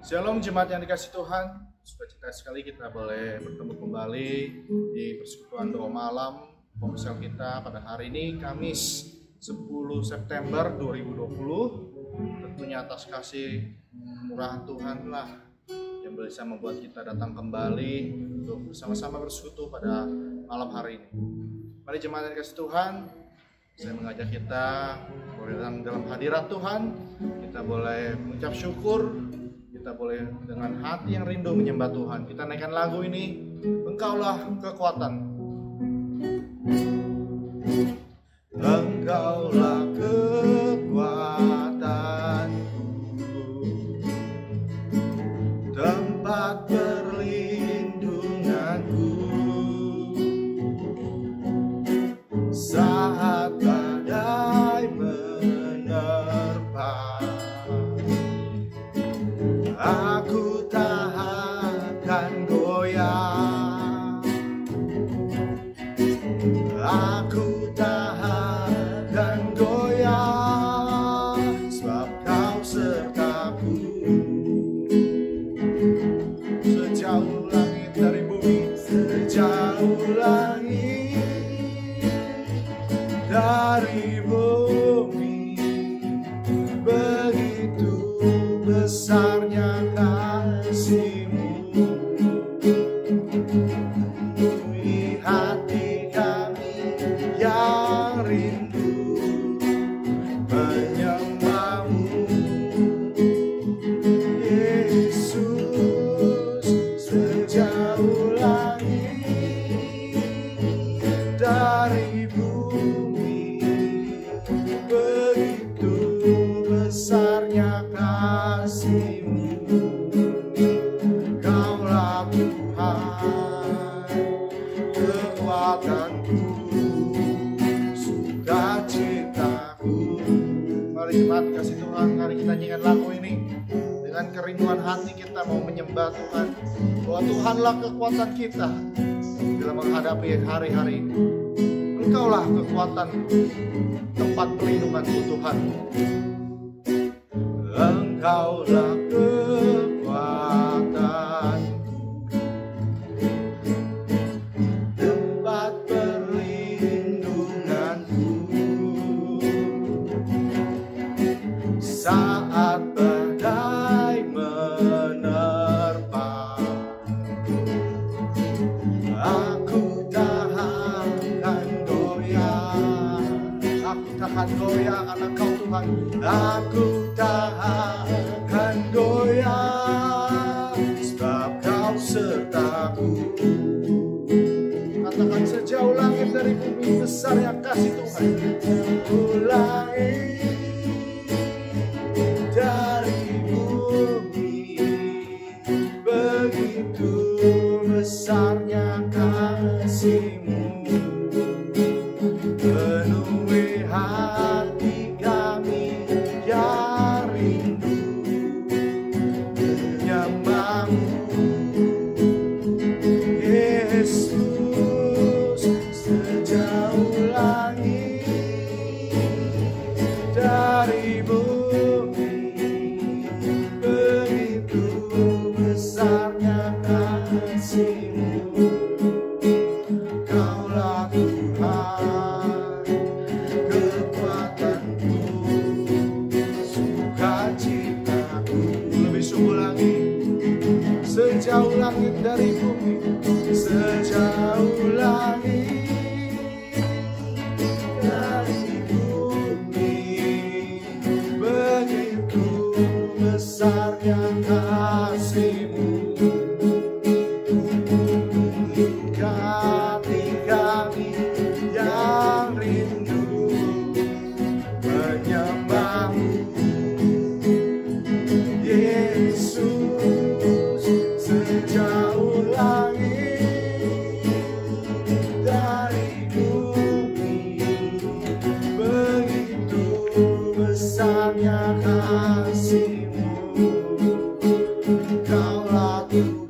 Shalom jemaat yang dikasih Tuhan, sukacita sekali kita boleh bertemu kembali di persekutuan doa malam ponsel kita pada hari ini Kamis 10 September 2020. Tentunya atas kasih murahan Tuhan lah yang bisa membuat kita datang kembali untuk bersama-sama bersekutu pada malam hari ini. Mari jemaat yang dikasih Tuhan, saya mengajak kita boleh dalam hadirat Tuhan, kita boleh mengucap syukur, kita boleh dengan hati yang rindu menyembah Tuhan. Kita naikkan lagu ini, Engkaulah kekuatan. Engkaulah kekuatanku, tempat perlindunganku, saat badai menerpa. Aku tak akan goyah, aku tak akan goyah, sebab Kau sertaku. Sejauh langit dari bumi, sejauh langit dari bumi, begitu besarnya kasih-Mu di hati kami yang rindu menyembah-Mu. Yesus, sejauh langit dari bumi, begitu besarnya kasih-Mu. Kaulah Tuhan, kekuatanku, sukacitaku. Mari jemaat kasih Tuhan, mari kita nyanyikan lagu ini dengan kerinduan hati kita mau menyembah Tuhan, bahwa Tuhanlah kekuatan kita dalam menghadapi hari-hari ini. Engkaulah kekuatanku, tempat perlindunganku Tuhan. Engkaulah kekuatanku, tempat perlindunganku, saat badai menerpa. Aku tak akan goyah, aku tak akan goyah karena Kau Tuhan. Aku tak akan goyah, sebab Kau sertaku. Katakan, sejauh langit dari bumi, besarnya kasih Tuhan. Sejauh langit dari bumi, begitu besarnya kasih-Mu, penuhi hati kami yang rindu menyembah-Mu. Yesus, sejauh langit dari bumi, begitu besarnya kasih-Mu. Kaulah Tuhan, kekuatanku, sukacitaku. Lebih sungguh lagi, sejauh langit dari bumi, sejauh langit dari bumi, begitu besarnya kasih-Mu. Hati kami yang rindu menyembah-Mu. Yesus, sejauh langit dari bumi, begitu besarnya kasih-Mu. Kaulah Tuhan,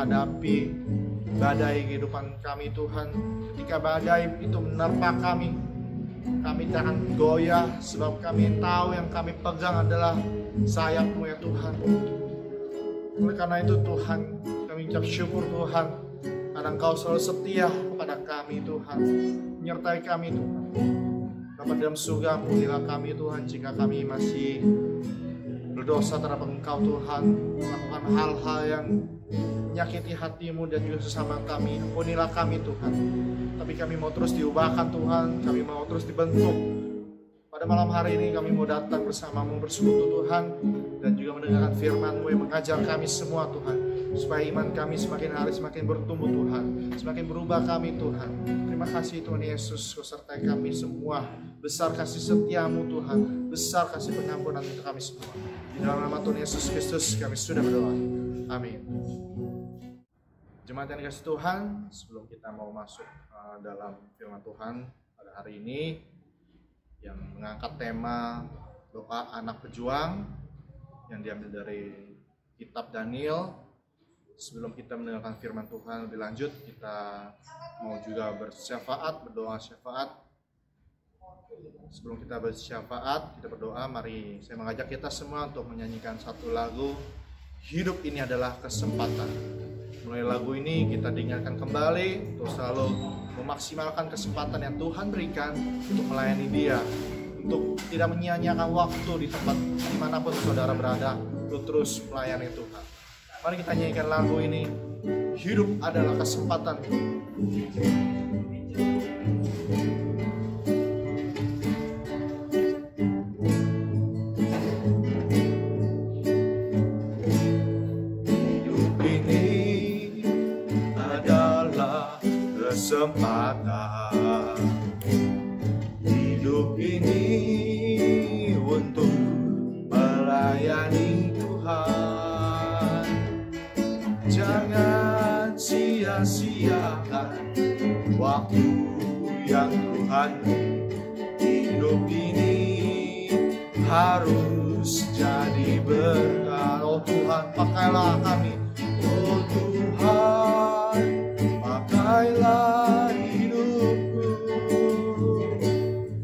menghadapi badai kehidupan kami Tuhan. Ketika badai itu menerpa kami jangan goyah, sebab kami tahu yang kami pegang adalah sayap-Mu ya Tuhan. Oleh karena itu Tuhan, kami ucap syukur Tuhan, karena Engkau selalu setia kepada kami Tuhan, menyertai kami Tuhan. Bapa dalam surga, ampunilah kami Tuhan jika kami masih berdosa terhadap Engkau Tuhan, melakukan hal-hal yang menyakiti hati-Mu dan juga sesama kami. Ampunilah kami Tuhan, tapi kami mau terus diubahkan Tuhan, kami mau terus dibentuk. Pada malam hari ini kami mau datang bersama-Mu bersekutu Tuhan, dan juga mendengarkan firman-Mu yang mengajar kami semua Tuhan, supaya iman kami semakin hari semakin bertumbuh Tuhan, semakin berubah kami Tuhan. Terima kasih Tuhan Yesus, Kau sertai kami semua. Besar kasih setia-Mu Tuhan, besar kasih pengampunan untuk kami semua. Di dalam nama Tuhan Yesus Kristus kami sudah berdoa. Amin. Jemaat yang dikasihi Tuhan, sebelum kita mau masuk dalam firman Tuhan pada hari ini yang mengangkat tema doa anak pejuang yang diambil dari kitab Daniel, sebelum kita mendengarkan firman Tuhan lebih lanjut, kita mau juga bersyafaat, berdoa syafaat. Sebelum kita bersyafaat, kita berdoa, mari saya mengajak kita semua untuk menyanyikan satu lagu, Hidup Ini Adalah Kesempatan. Mulai lagu ini kita diingatkan kembali untuk selalu memaksimalkan kesempatan yang Tuhan berikan untuk melayani Dia, untuk tidak menyia-nyiakan waktu di tempat dimanapun saudara berada, untuk terus melayani Tuhan. Mari kita nyanyikan lagu ini, Hidup Adalah Kesempatan. Kesempatan hidup ini untuk melayani Tuhan. Jangan sia-siakan waktu yang Tuhan beri. Hidup ini harus jadi berkat. Oh Tuhan, pakailah kami. Oh Tuhan, pakailah hidupku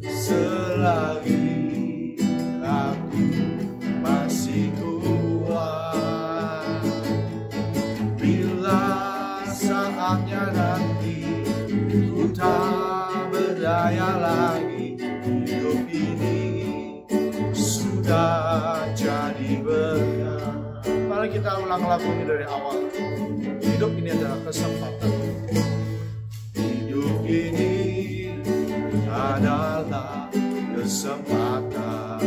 selagi aku masih kuat. Bila saatnya nanti ku tak berdaya lagi, hidup ini sudah jadi berkat. Mari kita ulang lagu ini dari awal. Hidup ini adalah kesempatan. Hidup ini adalah kesempatan.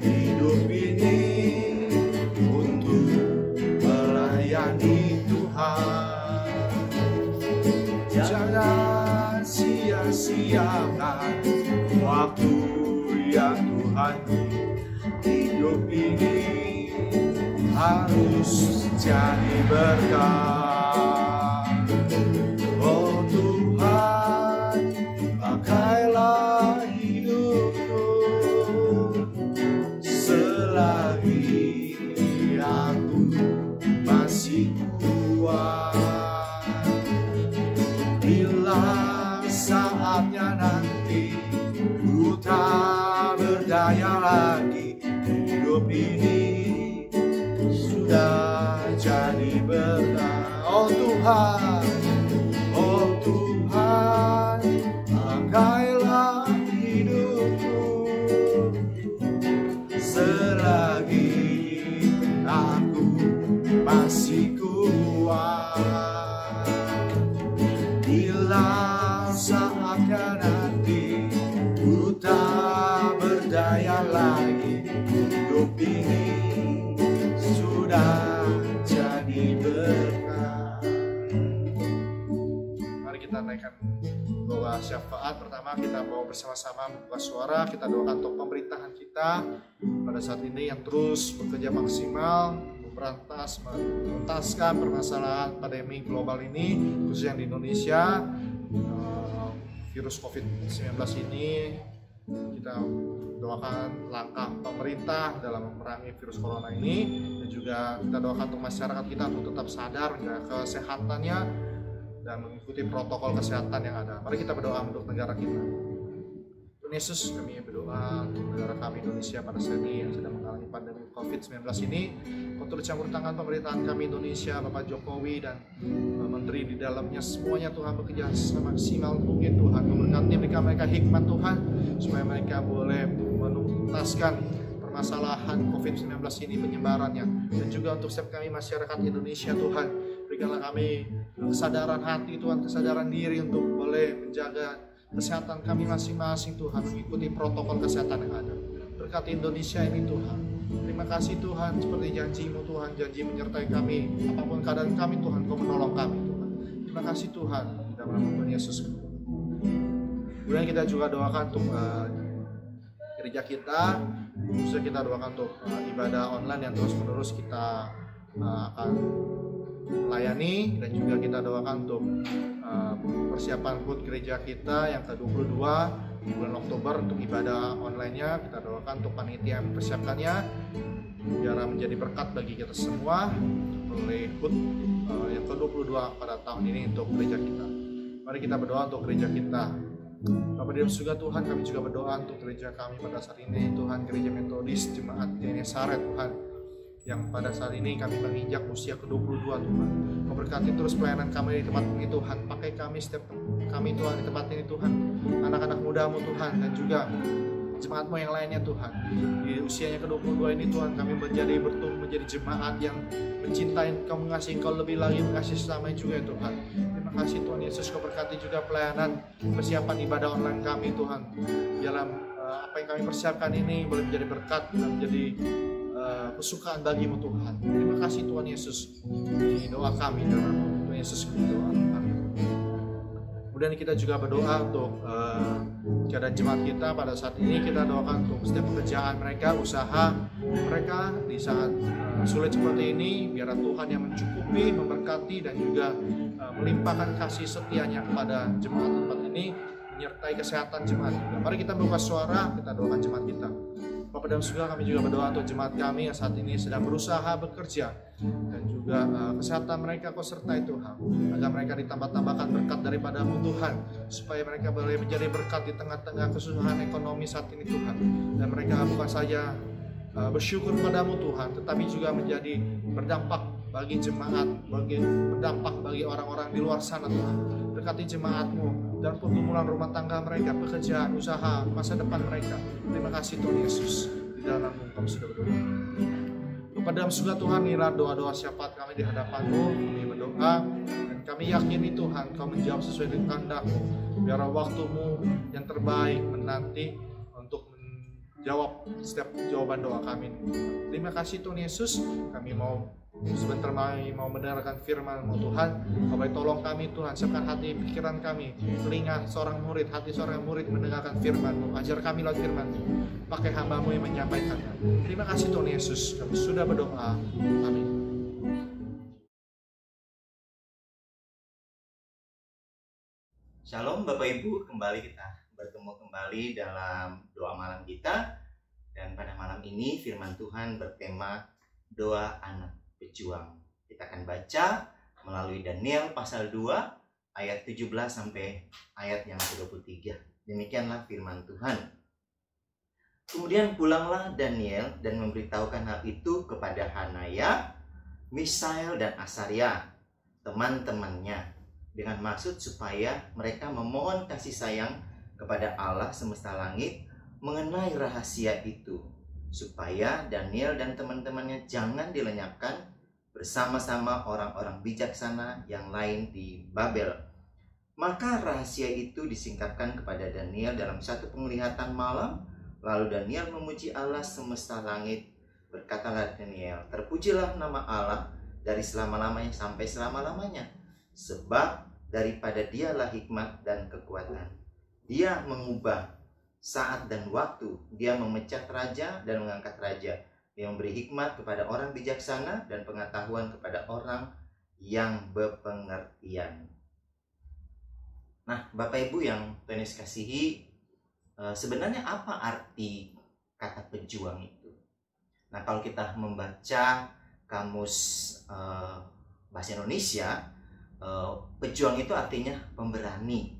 Hidup ini untuk melayani Tuhan. Jangan sia-siakan waktu yang Tuhan beri. Hidup ini harus jadi berkat. Oh Tuhan, pakailah hidupku selagi aku masih kuat. Bila saatnya nanti ku tak berdaya lagi, hidup ini sudah jadi berkat. Oh Tuhan, oh Tuhan, pakailah hidupku selagi aku masih kuat. Bila saatnya nanti ku tak berdaya lagi, hidup ini sudah jadi berkat. mari kita naikkan doa syafaat. Pertama kita mau bersama-sama membuka suara, kita doakan untuk pemerintahan kita pada saat ini yang terus bekerja maksimal menuntaskan permasalahan pandemi global ini, khususnya di Indonesia. Virus COVID-19 ini kita doakan langkah pemerintah dalam memerangi virus corona ini, dan juga kita doakan untuk masyarakat kita untuk tetap sadar menjaga kesehatannya dan mengikuti protokol kesehatan yang ada. Mari kita berdoa untuk negara kita. Tuhan Yesus, kami berdoa untuk negara kami Indonesia pada saat ini yang sedang mengalami pandemi COVID-19 ini. Kau turut campur tangan pemerintahan kami Indonesia, Bapak Jokowi dan menteri di dalamnya, semuanya Tuhan bekerja semaksimal mungkin Tuhan. Memberkati mereka hikmat Tuhan, supaya mereka boleh menuntaskan permasalahan COVID-19 ini, penyebarannya. Dan juga untuk setiap kami masyarakat Indonesia Tuhan, berikanlah kami kesadaran hati Tuhan, kesadaran diri untuk boleh menjaga kesehatan kami masing-masing Tuhan, mengikuti protokol kesehatan yang ada. Berkati Indonesia ini Tuhan. Terima kasih Tuhan, seperti janji-Mu Tuhan, janji menyertai kami apapun keadaan kami Tuhan, Kau menolong kami Tuhan. Terima kasih Tuhan, di dalam nama Tuhan Yesus. Kemudian kita juga doakan untuk gereja kita, bisa kita doakan untuk ibadah online yang terus-menerus kita akan melayani, dan juga kita doakan untuk persiapan HUT gereja kita yang ke-22 di bulan Oktober untuk ibadah online-nya. Kita doakan untuk panitia yang mempersiapkannya biar menjadi berkat bagi kita semua oleh HUT yang ke-22 pada tahun ini untuk gereja kita. Mari kita berdoa untuk gereja kita. Bapak di dalam surga Tuhan, kami juga berdoa untuk gereja kami pada saat ini Tuhan, Gereja Metodis Jemaat Genesaret Tuhan, yang pada saat ini kami menginjak usia ke-22 Tuhan. Kau berkati terus pelayanan kami di tempat ini Tuhan. Pakai kami setiap kami Tuhan di tempat ini Tuhan. Anak-anak muda-Mu Tuhan, dan juga jemaat-Mu yang lainnya Tuhan. Di usianya ke-22 ini Tuhan, kami bertumbuh menjadi jemaat yang mencintai Kau, mengasihi Kau lebih lagi, mengasihi selamanya juga ya Tuhan. Terima kasih Tuhan Yesus. Kau berkati juga pelayanan persiapan ibadah online kami Tuhan. Dalam apa yang kami persiapkan ini boleh menjadi berkat dan menjadi kesukaan bagi-Mu Tuhan. Terima kasih Tuhan Yesus. Ini doa kami dalam Tuhan Yesus, doa kami. Kemudian kita juga berdoa untuk keadaan jemaat kita pada saat ini. Kita doakan untuk setiap pekerjaan mereka, usaha mereka di saat sulit seperti ini, biar Tuhan yang mencukupi, memberkati, dan juga melimpahkan kasih setianya kepada jemaat tempat ini, menyertai kesehatan jemaat juga. Mari kita buka suara, kita doakan jemaat kita. Bapak dalam surga, kami juga berdoa untuk jemaat kami yang saat ini sedang berusaha bekerja, dan juga kesehatan mereka Kau sertai Tuhan, agar mereka ditambah-tambahkan berkat daripada-Mu Tuhan, supaya mereka boleh menjadi berkat di tengah-tengah kesusahan ekonomi saat ini Tuhan. Dan mereka bukan saja bersyukur padamu Tuhan, tetapi juga menjadi berdampak bagi jemaat, berdampak bagi orang-orang di luar sana Tuhan. Berkati jemaat-Mu dan pergumulan rumah tangga mereka, pekerjaan, usaha, masa depan mereka. Terima kasih Tuhan Yesus. Di dalam-Mu kami sudah berdoa. Kepada dalam surga Tuhan, inilah doa-doa syafaat kami di hadapan-Mu. Kami berdoa dan kami yakini Tuhan Kau menjawab sesuai dengan kehendak-Mu. Biar waktu-Mu yang terbaik menanti untuk menjawab setiap jawaban doa kami. Terima kasih Tuhan Yesus. Kami sebentar mau mendengarkan firman-Mu Tuhan. Kau baik tolong kami Tuhan, siapkan hati pikiran kami, telinga seorang murid, hati seorang murid mendengarkan firman-Mu. Ajar kami lewat firman-Mu, pakai hamba-Mu yang menyampaikannya. Terima kasih Tuhan Yesus, kami sudah berdoa. Amin. Shalom Bapak Ibu, kembali kita bertemu kembali dalam doa malam kita. Dan pada malam ini firman Tuhan bertema doa anak pejuang. Kita akan baca melalui Daniel pasal 2 ayat 17 sampai ayat yang ke-23. Demikianlah firman Tuhan. Kemudian pulanglah Daniel dan memberitahukan hal itu kepada Hanaya, Misael dan Asaria, teman-temannya, dengan maksud supaya mereka memohon kasih sayang kepada Allah semesta langit mengenai rahasia itu, supaya Daniel dan teman-temannya jangan dilenyapkan bersama-sama orang-orang bijaksana yang lain di Babel. Maka rahasia itu disingkapkan kepada Daniel dalam satu penglihatan malam. Lalu Daniel memuji Allah semesta langit. Berkatalah Daniel, terpujilah nama Allah dari selama-lamanya sampai selama-lamanya, sebab daripada Dialah hikmat dan kekuatan. Dia mengubah saat dan waktu, Dia memecat raja dan mengangkat raja. Dia memberi hikmat kepada orang bijaksana dan pengetahuan kepada orang yang berpengertian. Nah, Bapak Ibu yang Tuhan Yesus kasihi, sebenarnya apa arti kata pejuang itu. Nah, kalau kita membaca kamus bahasa Indonesia, pejuang itu artinya pemberani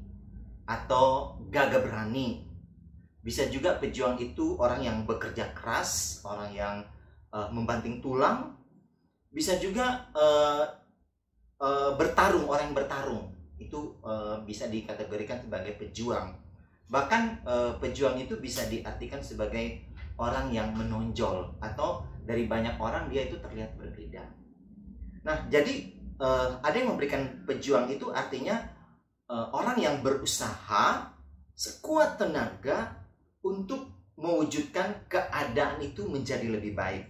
atau gagah berani. Bisa juga pejuang itu orang yang bekerja keras, orang yang membanting tulang. Bisa juga bertarung, orang yang bertarung. Itu bisa dikategorikan sebagai pejuang. Bahkan pejuang itu bisa diartikan sebagai orang yang menonjol, atau dari banyak orang dia itu terlihat berbeda. Nah, jadi ada yang memberikan pejuang itu artinya orang yang berusaha sekuat tenaga untuk mewujudkan keadaan itu menjadi lebih baik.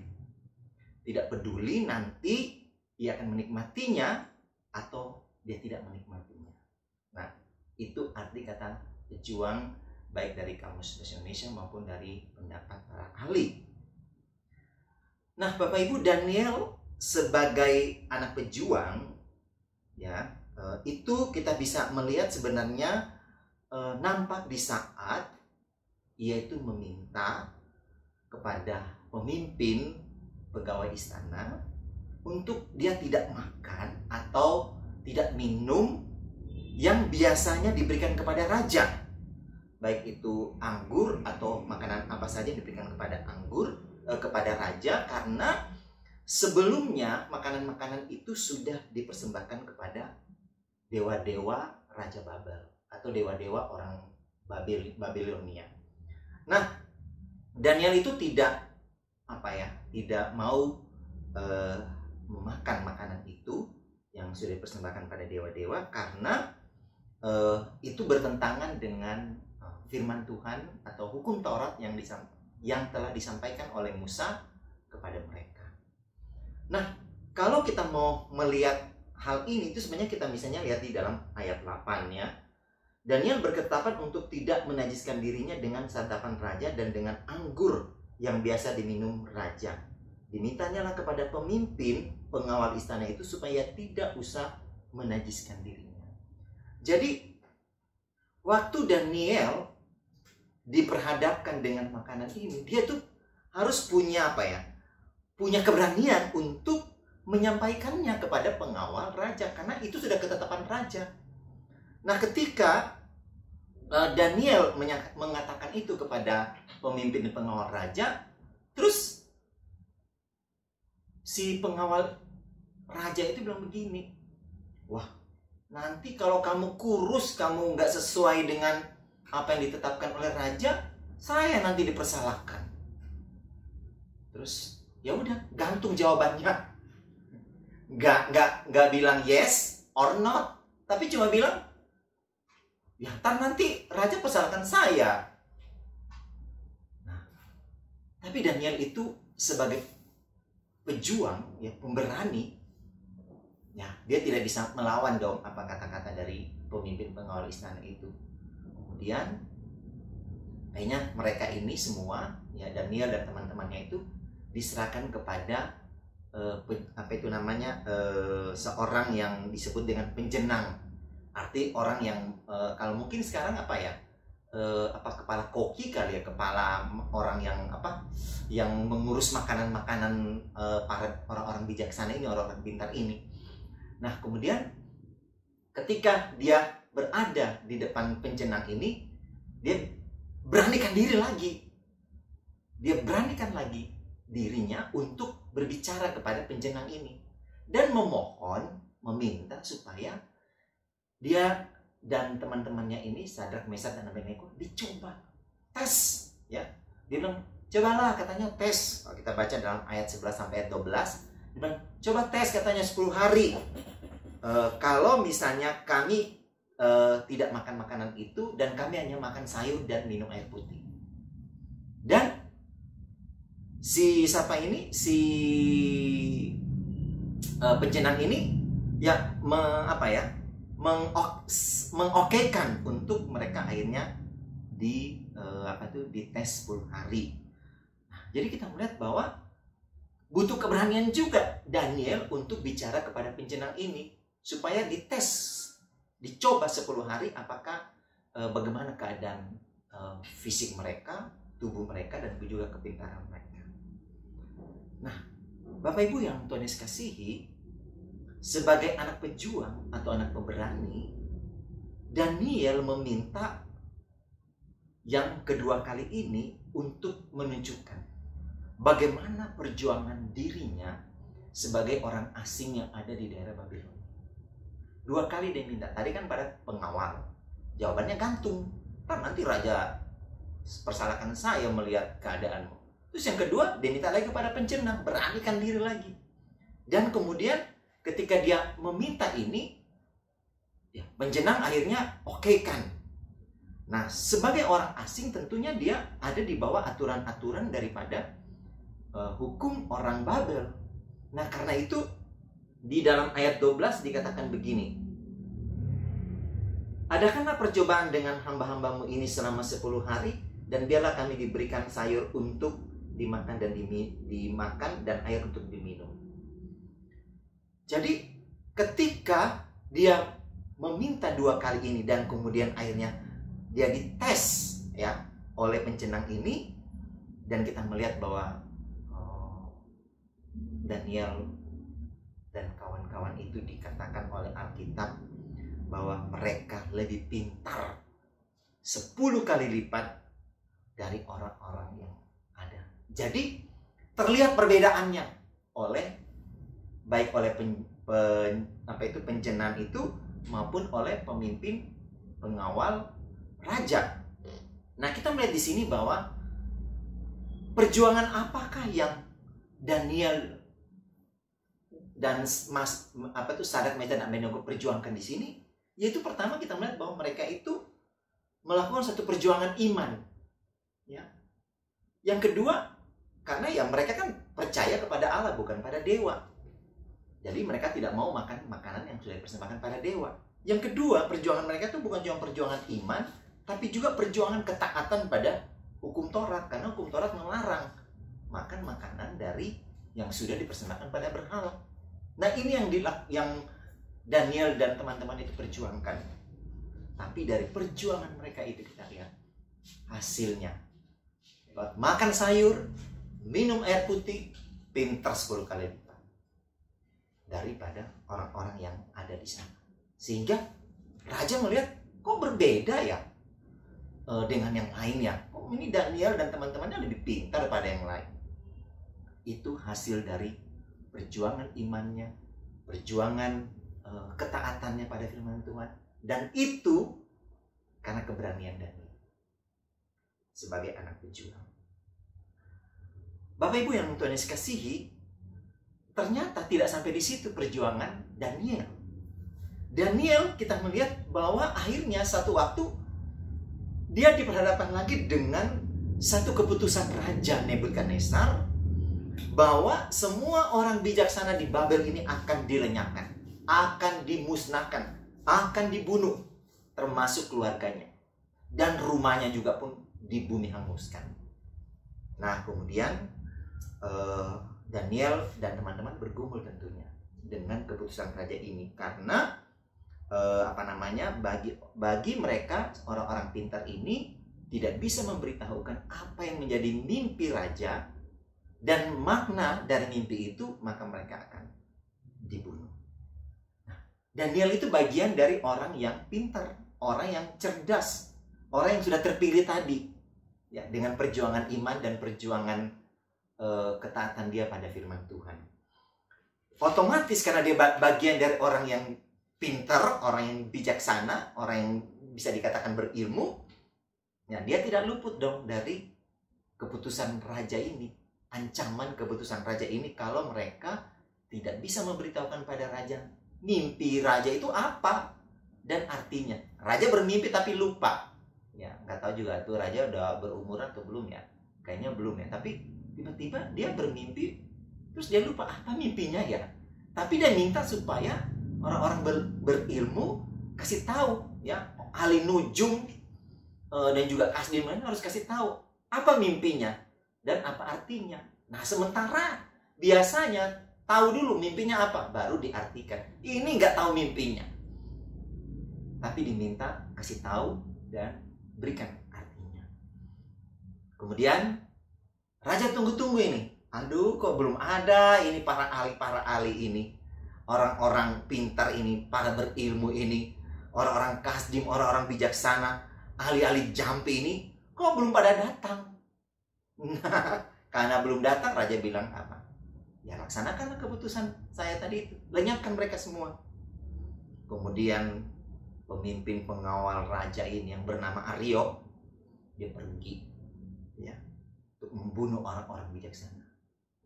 Tidak peduli nanti ia akan menikmatinya atau dia tidak menikmatinya. Nah, itu arti kata pejuang baik dari Kamus Bahasa Indonesia maupun dari pendapat para ahli. Nah, Bapak Ibu, Daniel sebagai anak pejuang, ya, itu kita bisa melihat sebenarnya nampak di saat ia itu meminta kepada pemimpin pegawai istana untuk dia tidak makan atau tidak minum yang biasanya diberikan kepada raja, baik itu anggur atau makanan apa saja diberikan kepada raja, karena sebelumnya makanan-makanan itu sudah dipersembahkan kepada dewa-dewa Raja Babel atau dewa-dewa orang Babilonia. Nah, Daniel itu tidak mau memakan makanan itu yang sudah dipersembahkan pada dewa-dewa, karena itu bertentangan dengan firman Tuhan atau hukum Taurat yang telah disampaikan oleh Musa kepada mereka. Nah, kalau kita mau melihat hal ini, itu sebenarnya kita misalnya lihat di dalam ayat 8 ya. Daniel berketetapan untuk tidak menajiskan dirinya dengan santapan raja dan dengan anggur yang biasa diminum raja. Dimintanyalah kepada pemimpin pengawal istana itu supaya tidak usah menajiskan dirinya. Jadi waktu Daniel diperhadapkan dengan makanan ini, dia tuh harus punya punya keberanian untuk menyampaikannya kepada pengawal raja, karena itu sudah ketetapan raja. Nah, ketika Daniel mengatakan itu kepada pemimpin pengawal raja, terus si pengawal raja itu bilang begini, wah, nanti kalau kamu kurus, kamu nggak sesuai dengan apa yang ditetapkan oleh raja, saya nanti dipersalahkan. Terus ya udah, gantung jawabannya. Nggak bilang yes or not, tapi cuma bilang, ya nanti raja persalahkan saya. Nah, tapi Daniel itu sebagai pejuang, ya, pemberani, ya, dia tidak bisa melawan dong apa kata-kata dari pemimpin pengawal istana itu. Kemudian akhirnya mereka ini semua, ya, Daniel dan teman-temannya itu diserahkan kepada seorang yang disebut dengan penjenang. Arti orang yang kalau mungkin sekarang kepala koki kali ya, kepala orang yang mengurus makanan-makanan para orang-orang bijaksana ini, orang-orang pintar ini. Nah, kemudian ketika dia berada di depan penjenang ini, dia beranikan diri lagi. Dia beranikan lagi dirinya untuk berbicara kepada penjenang ini dan meminta supaya dia dan teman-temannya ini, Sadrak, Mesak, dan Abednego, dicoba tes, ya. Dia bilang, cobalah, katanya tes. Kalau kita baca dalam ayat 11 sampai ayat 12, dia bilang, coba tes, katanya 10 hari. Kalau misalnya kami tidak makan makanan itu, dan kami hanya makan sayur dan minum air putih. Dan si penjenang ini ya mengokekan untuk mereka akhirnya dites 10 hari. Nah, jadi kita melihat bahwa butuh keberanian juga Daniel untuk bicara kepada penjenang ini supaya dites, dicoba 10 hari apakah bagaimana keadaan fisik mereka, tubuh mereka dan juga kepintaran mereka. Nah, Bapak Ibu yang Tuhan Yesus kasihi, sebagai anak pejuang atau anak pemberani, Daniel meminta yang kedua kali ini untuk menunjukkan bagaimana perjuangan dirinya sebagai orang asing yang ada di daerah Babylon. Dua kali dia minta. Tadi kan pada pengawal, jawabannya gantung. Nanti raja persalahkan saya melihat keadaanmu. Terus yang kedua, dia minta lagi kepada pencenang, beranikan diri lagi. Dan kemudian ketika dia meminta ini, ya, pencenang akhirnya oke kan. Nah, sebagai orang asing tentunya dia ada di bawah aturan-aturan daripada hukum orang Babel. Nah, karena itu di dalam ayat 12 dikatakan begini. Adakah percobaan dengan hamba-hambamu ini selama 10 hari, dan biarlah kami diberikan sayur untuk dimakan dan air untuk diminum. Jadi ketika dia meminta dua kali ini dan kemudian akhirnya dia dites ya oleh pencenang ini, dan kita melihat bahwa Daniel dan kawan-kawan itu dikatakan oleh Alkitab bahwa mereka lebih pintar 10 kali lipat dari orang-orang yang ada. Jadi terlihat perbedaannya baik oleh pencenang itu maupun oleh pemimpin pengawal raja. Nah, kita melihat di sini bahwa perjuangan apakah yang Daniel dan Sadrak, Meshach dan Abednego perjuangkan di sini? Yaitu pertama kita melihat bahwa mereka itu melakukan satu perjuangan iman. Ya. Yang kedua, karena ya mereka kan percaya kepada Allah bukan pada dewa. Jadi mereka tidak mau makan makanan yang sudah dipersembahkan pada dewa. Yang kedua, perjuangan mereka itu bukan cuma perjuangan iman, tapi juga perjuangan ketaatan pada hukum Taurat. Karena hukum Taurat melarang makan makanan dari yang sudah dipersembahkan pada berhala. Nah, ini yang Daniel dan teman-teman itu perjuangkan. Tapi dari perjuangan mereka itu kita lihat hasilnya. Makan sayur, minum air putih, pintar 10 kali lipat daripada orang-orang yang ada di sana. Sehingga raja melihat, kok berbeda ya dengan yang lainnya. Kok ini Daniel dan teman-temannya lebih pintar pada yang lain. Itu hasil dari perjuangan imannya, perjuangan ketaatannya pada firman Tuhan. Dan itu karena keberanian Daniel sebagai anak pejuang. Bapak Ibu yang Tuhan Yesus kasihi, ternyata tidak sampai di situ perjuangan Daniel. Daniel kita melihat bahwa akhirnya satu waktu dia diperhadapkan lagi dengan satu keputusan Raja Nebukadnezar bahwa semua orang bijaksana di Babel ini akan dilenyapkan, akan dimusnahkan, akan dibunuh, termasuk keluarganya, dan rumahnya juga pun di bumi hanguskan. Nah, kemudian Daniel dan teman-teman bergumul tentunya dengan keputusan raja ini, karena bagi mereka orang-orang pintar ini tidak bisa memberitahukan apa yang menjadi mimpi raja dan makna dari mimpi itu, maka mereka akan dibunuh. Nah, Daniel itu bagian dari orang yang pintar, orang yang cerdas, orang yang sudah terpilih tadi ya, dengan perjuangan iman dan perjuangan ketaatan dia pada firman Tuhan. Otomatis karena dia bagian dari orang yang pintar, orang yang bijaksana, orang yang bisa dikatakan berilmu, ya dia tidak luput dong dari keputusan raja ini, ancaman keputusan raja ini kalau mereka tidak bisa memberitahukan pada raja mimpi raja itu apa dan artinya. Raja bermimpi tapi lupa. Ya, nggak tahu juga tuh raja udah berumur atau belum ya. Kayaknya belum ya, tapi tiba-tiba dia bermimpi terus dia lupa apa mimpinya ya. Tapi dia minta supaya orang-orang berilmu kasih tahu ya, ahli nujum dan juga kasdiman harus kasih tahu apa mimpinya dan apa artinya. Nah, sementara biasanya tahu dulu mimpinya apa baru diartikan. Ini nggak tahu mimpinya, tapi diminta kasih tahu dan berikan artinya. Kemudian raja tunggu-tunggu ini. Aduh, kok belum ada ini para ahli ini. Orang-orang pintar ini, para berilmu ini, orang-orang kasdim, orang-orang bijaksana, ahli-ahli jampi ini, kok belum pada datang? Nah, karena belum datang, raja bilang apa? Ya laksanakanlah keputusan saya tadi itu. Lenyapkan mereka semua. Kemudian pemimpin pengawal raja ini yang bernama Aryo, dia pergi ya untuk membunuh orang-orang bijaksana.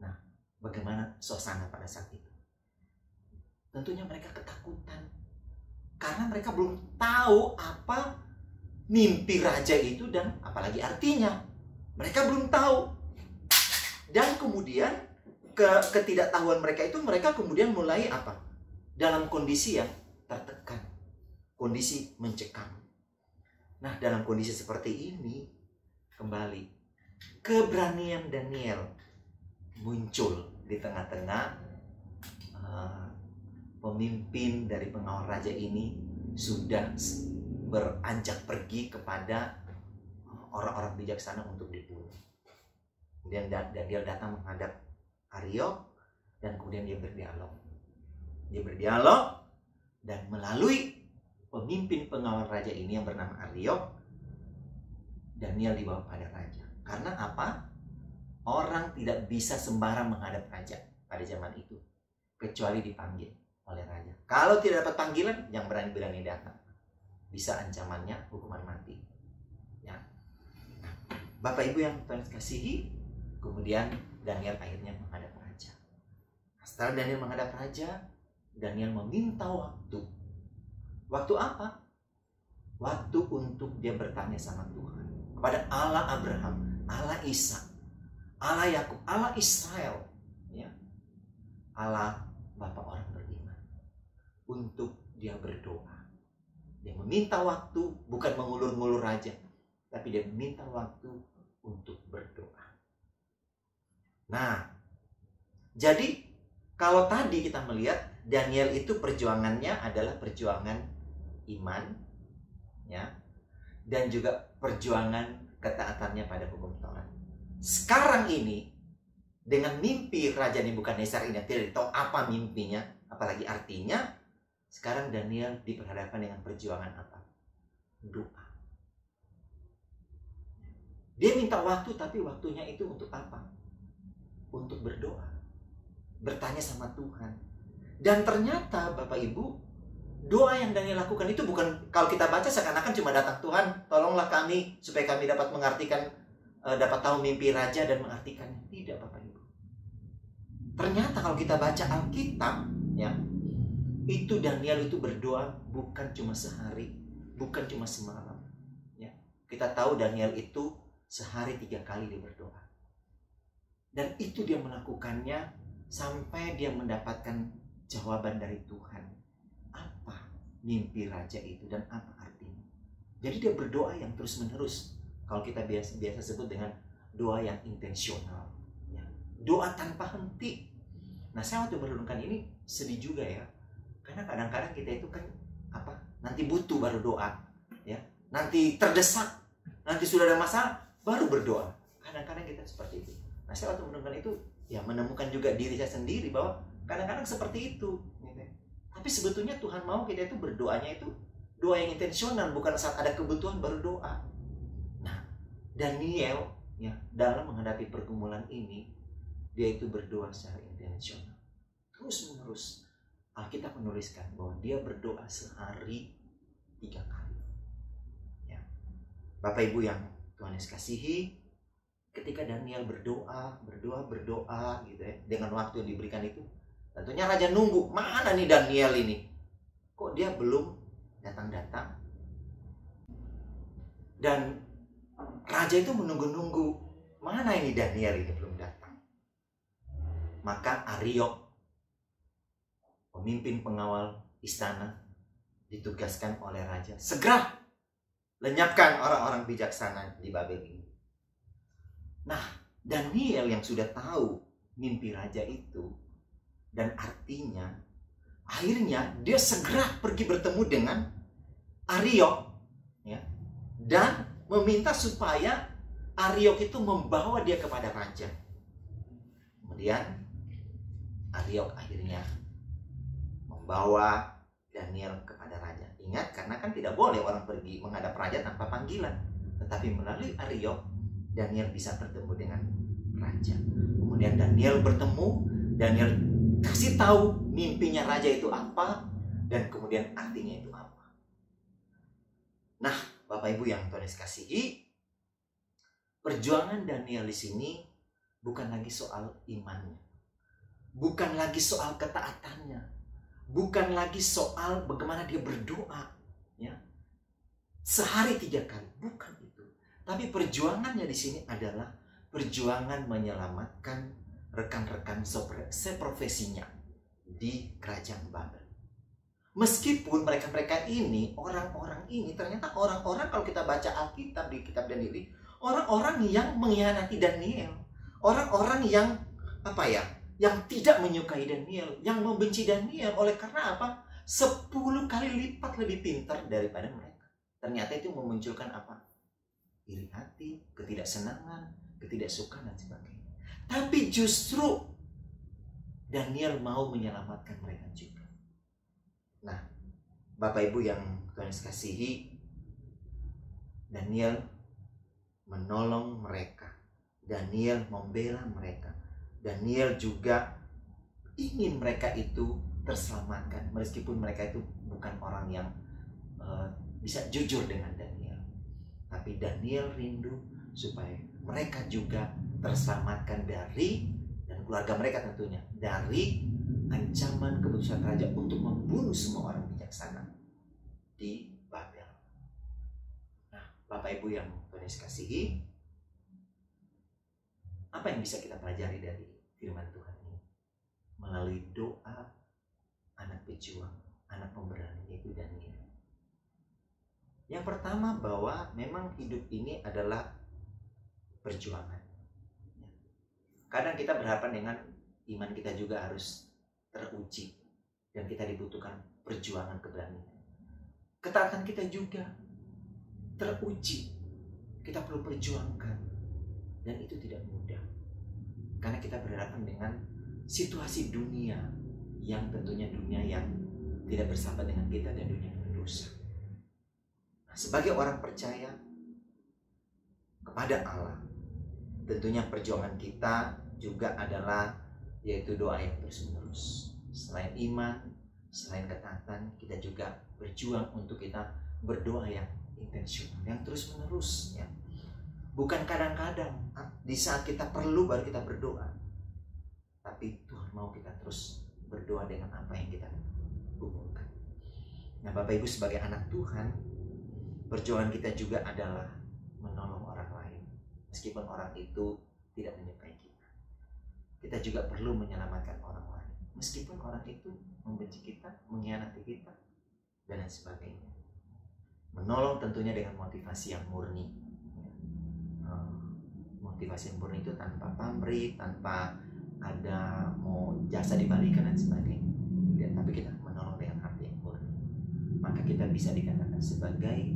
Nah, bagaimana suasana pada saat itu? Tentunya mereka ketakutan karena mereka belum tahu apa mimpi raja itu dan apalagi artinya. Mereka belum tahu. Dan kemudian ketidaktahuan mereka itu, mereka kemudian mulai apa? Dalam kondisi yang tertekan, kondisi mencekam. Nah, dalam kondisi seperti ini, kembali keberanian Daniel muncul di tengah-tengah pemimpin dari pengawal raja ini sudah beranjak pergi kepada orang-orang bijaksana untuk dibunuh. Kemudian Daniel datang menghadap Aryo dan kemudian dia berdialog. Dia berdialog dan melalui pemimpin pengawal raja ini yang bernama Aryo, Daniel dibawa pada raja. Karena apa? Orang tidak bisa sembarang menghadap raja pada zaman itu kecuali dipanggil oleh raja. Kalau tidak dapat panggilan, yang berani-berani datang. Bisa ancamannya hukuman mati. Ya. Nah, Bapak Ibu yang Tuhan kasihi, kemudian Daniel akhirnya menghadap raja. Setelah Daniel menghadap raja, Daniel meminta waktu. Waktu apa? Waktu untuk dia bertanya sama Tuhan. Kepada Allah Abraham, Allah Ishak, Allah Yakub, Allah Israel, ya, Allah Bapa orang beriman. Untuk dia berdoa. Dia meminta waktu, bukan mengulur-ngulur raja, tapi dia meminta waktu untuk berdoa. Nah, jadi kalau tadi kita melihat Daniel itu perjuangannya adalah perjuangan iman, ya, dan juga perjuangan ketaatannya pada hukum Taurat. Sekarang ini dengan mimpi Raja Nebukadnezar ini, tidak tahu apa mimpinya, apalagi artinya. Sekarang Daniel diperhadapkan dengan perjuangan apa? Doa. Dia minta waktu, tapi waktunya itu untuk apa? Untuk berdoa. Bertanya sama Tuhan. Dan ternyata Bapak Ibu, doa yang Daniel lakukan itu bukan, kalau kita baca seakan-akan cuma datang, Tuhan tolonglah kami supaya kami dapat mengartikan, dapat tahu mimpi raja dan mengartikannya. Tidak Bapak Ibu. Ternyata kalau kita baca Alkitab, ya, itu Daniel itu berdoa bukan cuma sehari, bukan cuma semalam. Ya, kita tahu Daniel itu sehari 3 kali dia berdoa. Dan itu dia melakukannya sampai dia mendapatkan jawaban dari Tuhan. Apa mimpi raja itu dan apa artinya. Jadi dia berdoa yang terus-menerus. Kalau kita biasa sebut dengan doa yang intensional. Ya, doa tanpa henti. Nah, saya waktu merenungkan ini sedih juga ya. Karena kadang-kadang kita itu kan apa? Nanti butuh baru doa, ya. Nanti terdesak, nanti sudah ada masalah baru berdoa. Kadang-kadang kita seperti itu. Nah, saya waktu menemukan itu ya menemukan juga diri saya sendiri bahwa kadang-kadang seperti itu, gitu. Tapi sebetulnya Tuhan mau kita itu berdoanya itu doa yang intensional, bukan saat ada kebutuhan baru doa. Nah, Daniel ya dalam menghadapi pergumulan ini dia itu berdoa secara intensional. Terus-menerus. Alkitab menuliskan bahwa dia berdoa sehari 3 kali. Ya. Bapak Ibu yang Tuhan Yesus kasihi, ketika Daniel berdoa gitu ya, dengan waktu yang diberikan itu, tentunya raja nunggu, mana nih Daniel ini? Kok dia belum datang-datang? Dan raja itu menunggu-nunggu, mana ini Daniel ini belum datang? Maka Ariok, pemimpin pengawal istana, ditugaskan oleh raja, segera lenyapkan orang-orang bijaksana di Babel ini. Nah, Daniel yang sudah tahu mimpi raja itu dan artinya, akhirnya dia segera pergi bertemu dengan Ariok, ya, dan meminta supaya Ariok itu membawa dia kepada raja. Kemudian Ariok akhirnya membawa Daniel kepada raja. Ingat, karena kan tidak boleh orang pergi menghadap raja tanpa panggilan. Tetapi melalui Ariok, Daniel bisa bertemu dengan raja. Kemudian Daniel bertemu, Daniel kasih tahu mimpinya raja itu apa, dan kemudian artinya itu apa. Nah, Bapak Ibu yang Tuhan Yesus kasihi, perjuangan Daniel di sini bukan lagi soal imannya, bukan lagi soal ketaatannya, bukan lagi soal bagaimana dia berdoa, ya, sehari 3 kali, bukan itu. Tapi perjuangannya di sini adalah perjuangan menyelamatkan rekan-rekan seprofesinya di kerajaan Babel. Meskipun mereka-mereka ini, orang-orang ini ternyata orang-orang, kalau kita baca Alkitab di kitab Daniel, orang-orang yang mengkhianati Daniel, orang-orang yang yang tidak menyukai Daniel, yang membenci Daniel. Oleh karena apa? 10 kali lipat lebih pintar daripada mereka. Ternyata itu memunculkan apa? Iri hati, ketidaksenangan, ketidaksukaan dan sebagainya. Tapi justru Daniel mau menyelamatkan mereka juga. Nah, Bapak Ibu yang Tuhan kasihi, Daniel menolong mereka. Daniel membela mereka. Daniel juga ingin mereka itu terselamatkan, meskipun mereka itu bukan orang yang bisa jujur dengan Daniel. Tapi Daniel rindu supaya mereka juga terselamatkan dari, dan keluarga mereka tentunya, dari ancaman keputusan raja untuk membunuh semua orang bijaksana di Babel. Nah, Bapak Ibu yang Tuhan Yesus kasihi, apa yang bisa kita pelajari dari firman Tuhan ini? Melalui doa anak pejuang, anak pemberani, yaitu Daniel. Yang pertama, bahwa memang hidup ini adalah perjuangan. Kadang kita berhadapan dengan iman kita juga harus teruji, dan kita dibutuhkan perjuangan keberanian. Ketaatan kita juga teruji, kita perlu perjuangkan, dan itu tidak mudah karena kita berhadapan dengan situasi dunia yang tentunya dunia yang tidak bersahabat dengan kita dan dunia yang berdosa. Nah, sebagai orang percaya kepada Allah, tentunya perjuangan kita juga adalah yaitu doa yang terus-menerus. Selain iman, selain ketaatan, kita juga berjuang untuk kita berdoa yang intensional, yang terus-menerus, ya. Bukan kadang-kadang di saat kita perlu baru kita berdoa, tapi Tuhan mau kita terus berdoa dengan apa yang kita gumulkan. Nah, Bapak Ibu sebagai anak Tuhan, perjuangan kita juga adalah menolong orang lain, meskipun orang itu tidak menyukai kita. Kita juga perlu menyelamatkan orang lain, meskipun orang itu membenci kita, mengkhianati kita, dan lain sebagainya. Menolong tentunya dengan motivasi yang murni. Motivasi yang murni itu tanpa pamrih, tanpa ada mau jasa dibalikan dan sebagainya. Tidak, tapi kita menolong dengan hati yang murni. Maka kita bisa dikatakan sebagai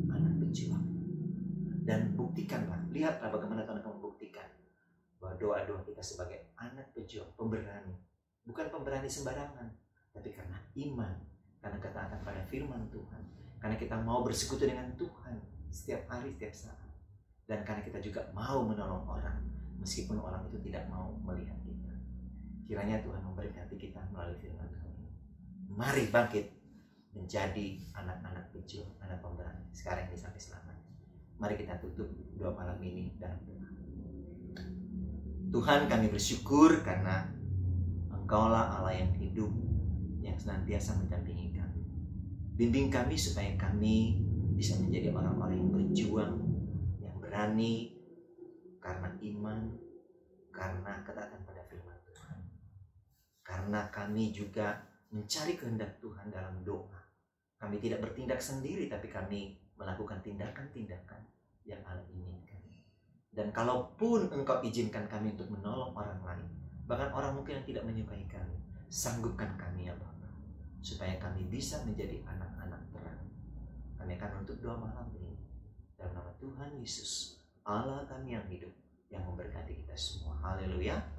anak pejuang. Dan buktikanlah, lihatlah bagaimana Tuhan akan membuktikan bahwa doa-doa kita sebagai anak pejuang, pemberani, bukan pemberani sembarangan, tapi karena iman, karena ketaatan pada firman Tuhan, karena kita mau bersekutu dengan Tuhan setiap hari, setiap saat, dan karena kita juga mau menolong orang meskipun orang itu tidak mau melihat kita. Kiranya Tuhan memberkati kita melalui firman Tuhan ini. Mari bangkit menjadi anak-anak pejuang, anak pemberani sekarang ini sampai selamanya. Mari kita tutup doa malam ini dalam doa. Tuhan, kami bersyukur karena Engkaulah Allah yang hidup, yang senantiasa mendampingi kami. Bimbing kami supaya kami bisa menjadi orang-orang yang berjuang, yang berani, karena iman, karena ketaatan pada firman Tuhan. Karena kami juga mencari kehendak Tuhan dalam doa. Kami tidak bertindak sendiri, tapi kami melakukan tindakan-tindakan yang Allah inginkan. Dan kalaupun Engkau izinkan kami untuk menolong orang lain, bahkan orang mungkin yang tidak menyukai kami, sanggupkan kami ya Bapa, supaya kami bisa menjadi anak-anak terang. Kami akan menutup doa malam ini dalam nama Tuhan Yesus, Allah kami yang hidup, yang memberkati kita semua. Haleluya.